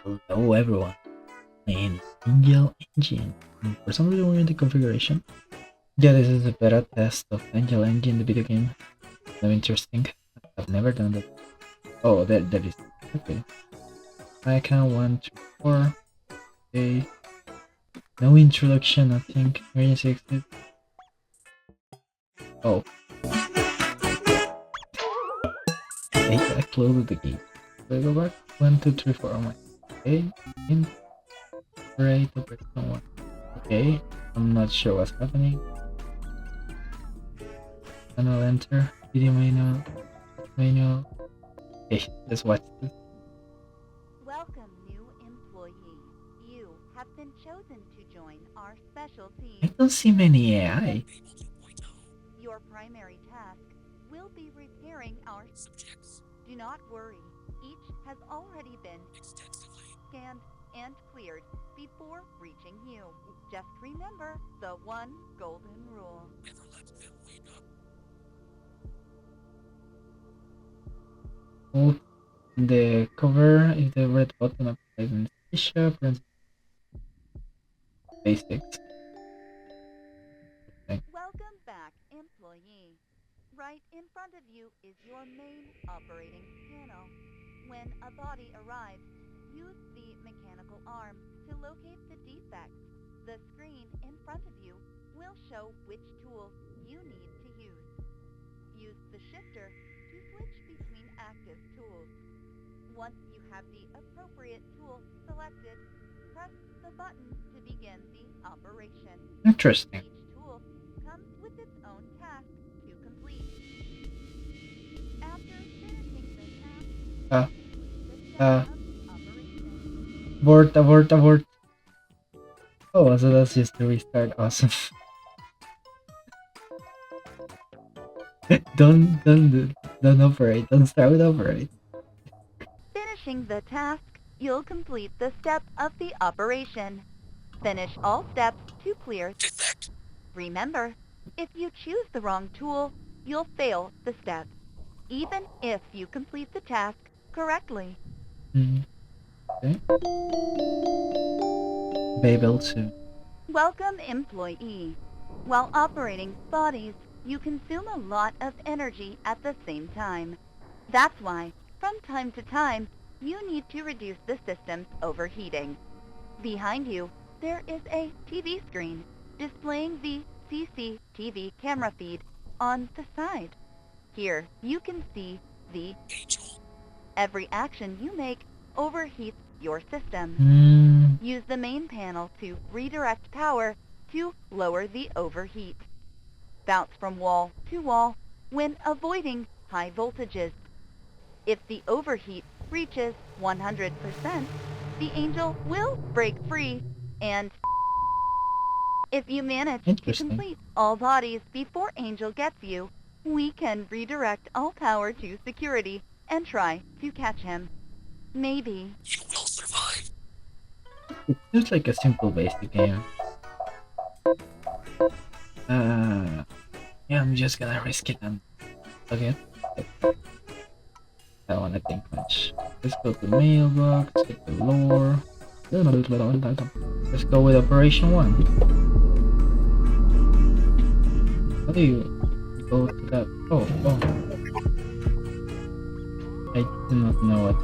Hello everyone, in Angel Engine. For some reason we're in the configuration. Yeah, this is a beta test of Angel Engine, the video game. So interesting. I've never done that. Oh, that is okay. I count 1, 2, 4. Okay. No introduction, nothing. Emergency exit. Oh. I closed the gate. So I go back. 1, 2, 3, 4. Oh my. Okay. In. Right. Operation 1. Okay. I'm not sure what's happening. Manual enter. Video manual. Okay, let's watch this. Welcome, new employee. You have been chosen to join our special I team. don't see many AI. Your primary task will be repairing our subjects. Do not worry, each has already been scanned and cleared before reaching you. Just remember the one golden rule. Never let them wake up. Oh, the cover is the red button applied in the shop. Basics. Welcome back, employee. Right in front of you is your main operating panel. When a body arrives, use the mechanical arm to locate the defect. The screen in front of you will show which tools you need to use. Use the shifter to switch between active tools. Once you have the appropriate tool selected, press the button to begin the operation. Interesting. Each tool comes with its own task to complete. After finishing the task, complete the step Uh, of the operation. abort. Oh, so that's just the restart. Awesome. Don't operate. Don't start with operate. Finishing the task, you'll complete the step of the operation. Finish all steps to clear. Remember, if you choose the wrong tool, you'll fail the step, even if you complete the task correctly. Okay. Babel 2. Welcome, employee. While operating bodies, you consume a lot of energy at the same time. That's why, from time to time, you need to reduce the system's overheating. Behind you, there is a TV screen displaying the CCTV camera feed on the side. Here, you can see the Angel. Every action you make overheats your system. Use the main panel to redirect power to lower the overheat. Bounce from wall to wall when avoiding high voltages. If the overheat reaches 100%, the Angel will break free, and if you manage to complete all bodies before Angel gets you, we can redirect all power to security and try to catch him. Maybe you will survive. It seems like a simple basic game. Yeah, I'm just gonna risk it and okay. I don't wanna think much. Let's go to mailbox, check the lore. Let's go with Operation 1. How do you go to that? Oh. I do not know what.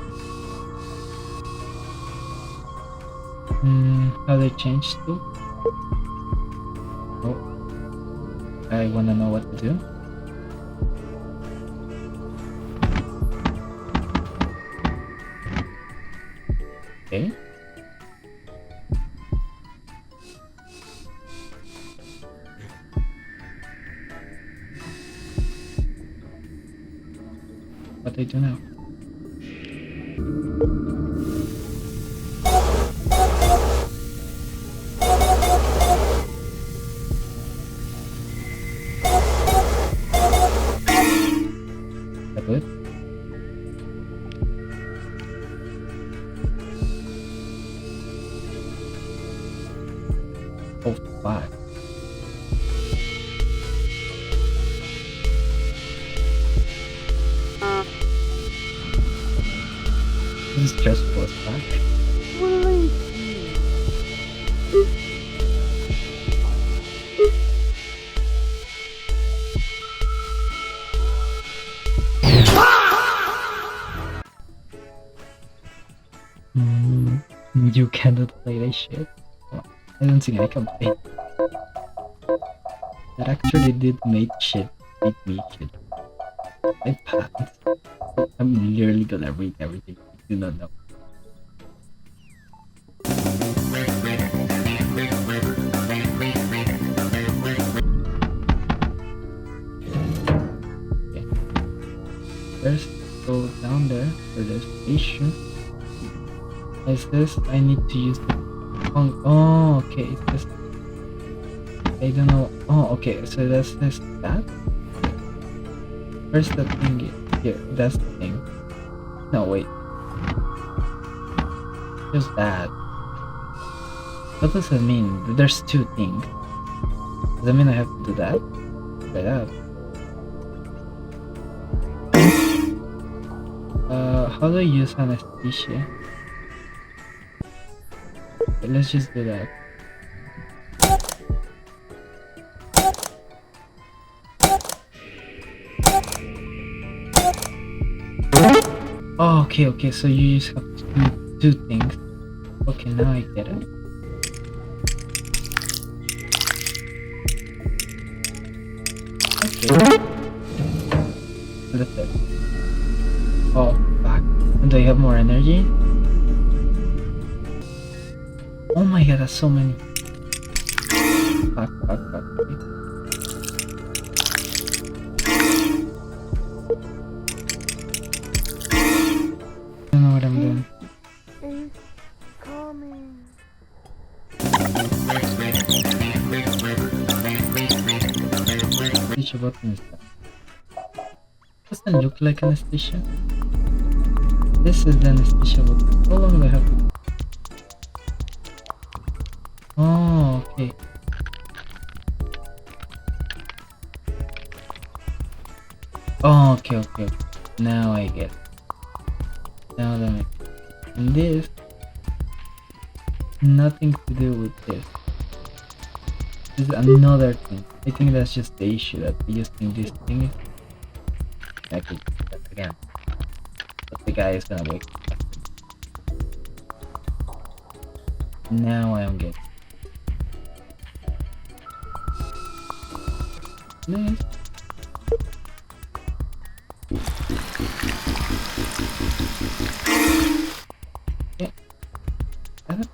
How they change to? Oh. I wanna know what to do. Okay. What I do now? That good? Oh fuck. This is stressful as fuck. You cannot play that shit. I don't think I can play. That actually did make me shit. I passed. I'm literally gonna read everything. I do not know. Okay. First, go down there for the station. Is this? I need to use the phone. Oh, okay. It's just. I don't know. Oh, okay. So that's this. That. Where's the thing? Here. That's the thing. No, wait. Just that. What does it mean? There's two things. Does that mean I have to do that? Try that. How do I use anesthesia? Okay, let's just do that. Oh, okay, so you just have to do two things. Okay, now I get it. Okay. That's it. Oh, fuck. And do I have more energy? Oh my god, that's so many. Fuck. I don't know what I'm doing. It's coming. Which button is that? Doesn't look like anesthesia. This is the anesthesia button. How long do I have to? Oh, okay. Oh, okay. Now I get it. Now that makes sense. And this, nothing to do with this. This is another thing. I think that's just the issue, that I just think this thing is. I could do that again. But the guy is gonna wake up. Now I am getting this. Okay. Got it.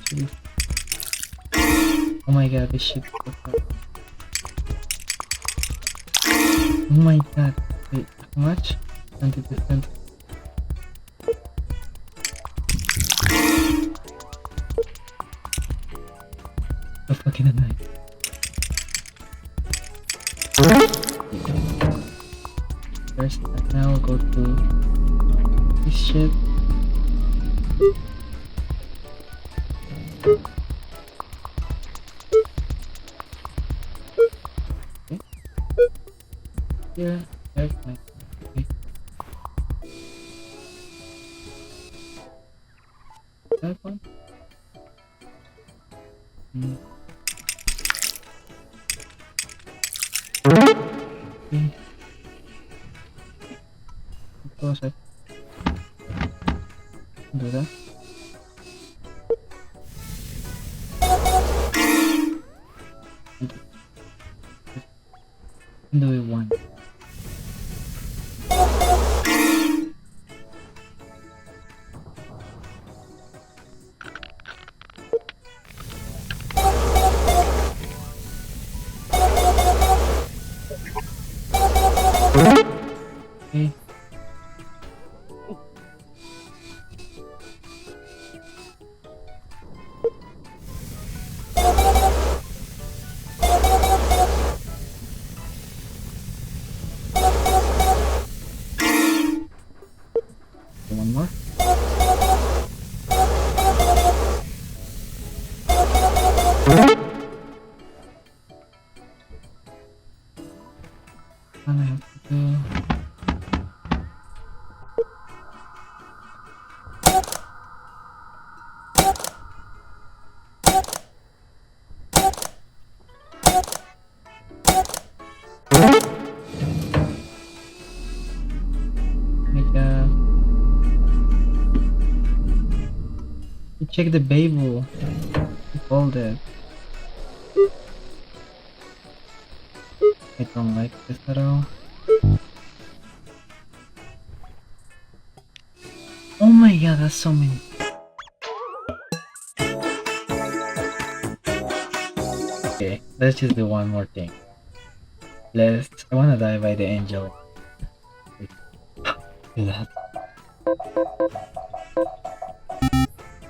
Jeez. Oh my god, this shit. Oh my god. Wait, how much? 20%. So fucking annoying. First, now go to this shit. Okay. Here, there's my. Okay. That one. Okay. Close it. Do that. Do it one. Okay. One more. one I have to do. My god. You check the Babel. You called it. I don't like this at all. Oh my god, that's so many. Okay, let's just do one more thing. I wanna die by the angel. Do that.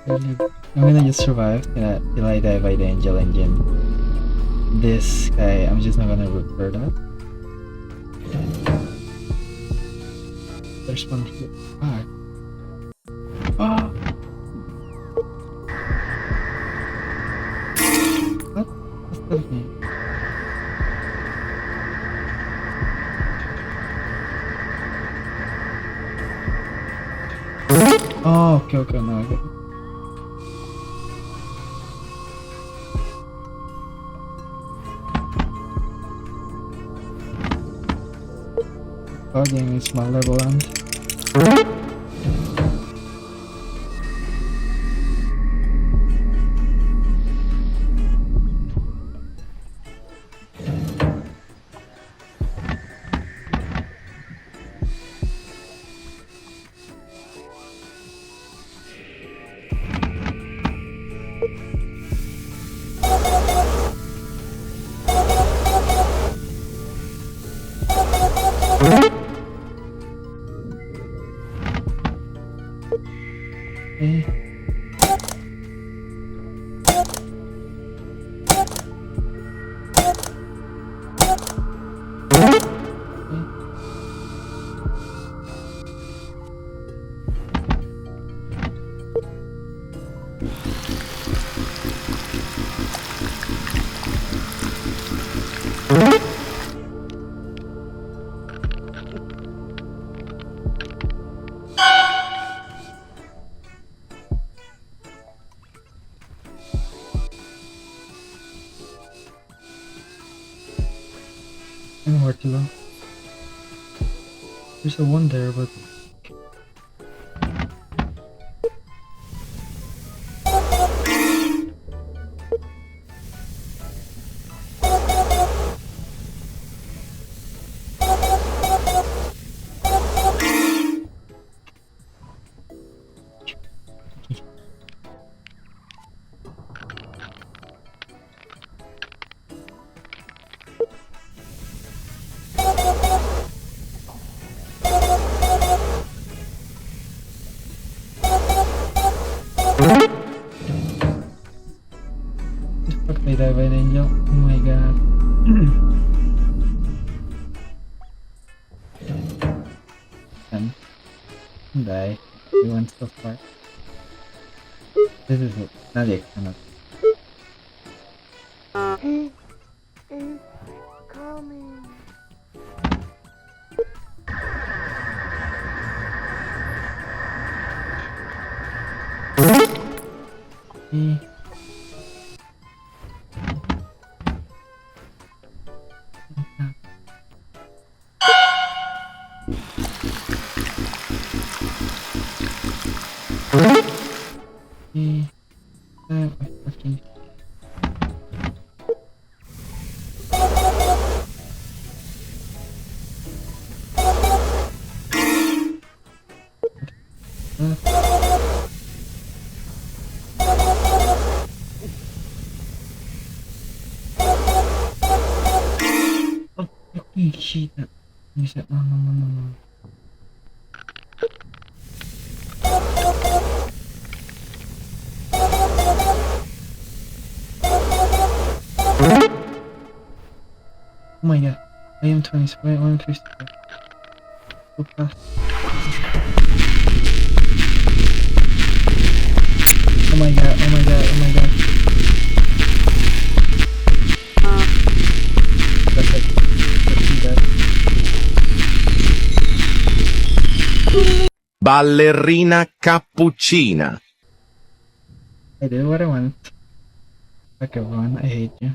Really, I'm gonna just survive till I die by the angel engine. This guy, I'm just not gonna root for that. There's one here. Ah. Oh. What? What's that name? Oh, okay, no, okay. Game is malevolent. Okay. Where to go? There's a one there, but fuck, I die by an angel. Oh my god. And die. We went so far. This is not the external. Coming. Shit. You said no. Oh my god. I am 20. I am 50. So fast. Oh my god. That's it. Let's do that. ballerina cappuccina. I did what I wanted. Fuck everyone, I hate you.